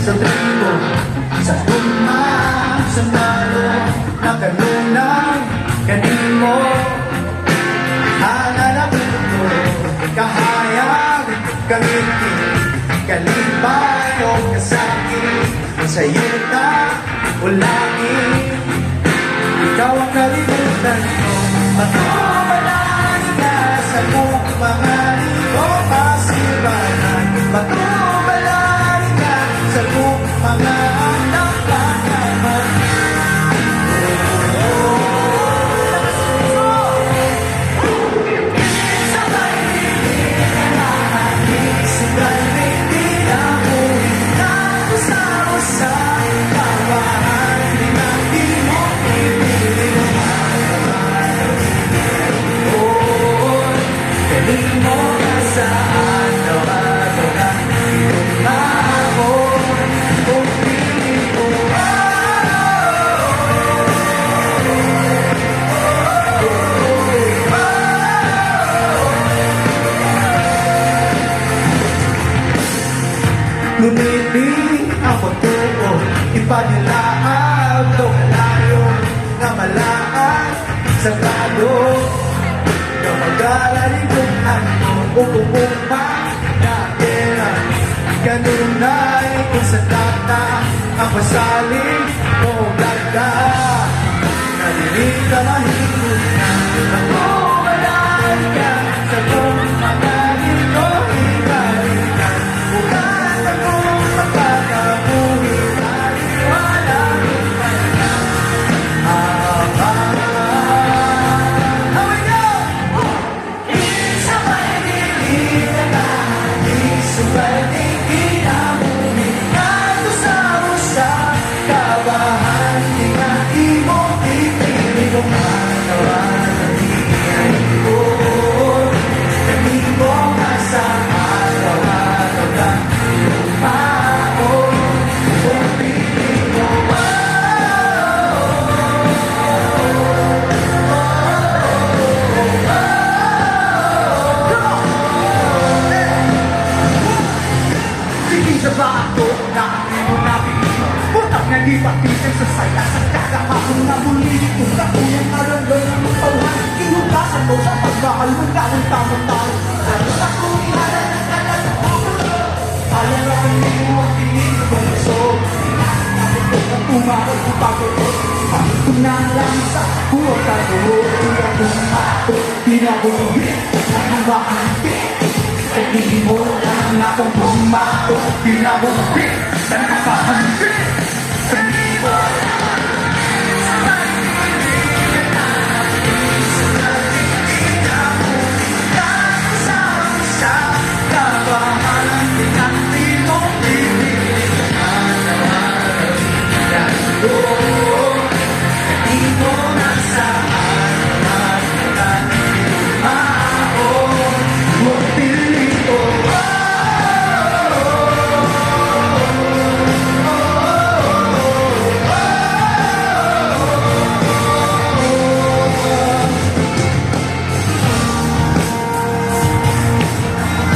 sa tribo, sa tugma, sa nalo, nakanunay, kanimo. Hananaputo, kahayag, kangiti, kalipay o kasakit, sayuta o langit. Ikaw ang kalimutan ko, matumalaan ka sa buong mga ito pasibanan. Matumalaan ka sa buong mga anak naman. Lumiti ang pagtuo, ipanilaag daw kalayo na malaan sa talo. Kapag-alarin kung ano upupumpa na pera, kanunay kung sa tata ang pasaling o ganda. Nalilig ka mahigit na matumalaan ka sa kung mga ito hikalikan. Bukan akong magkakabuhi at walang ipanan. Nagipatisan sa saya sa kakakapong na muli kung kakuyang nalagay ng magpauhan. Inugasan mo sa pagmahal ng gawang tamang-tao. Lalo sa kumihala ng kalasapuro. Alam na kung hindi mo ang tingin kong gusto. Pinakakapit ko na tumakot kung pagod. Pagod ko na lang sa buwag kagulo. Kaya bumato, pinabulubit, nakabakanti. Kung hindi mo lang akong bumato, pinabulubit, nakabakanti.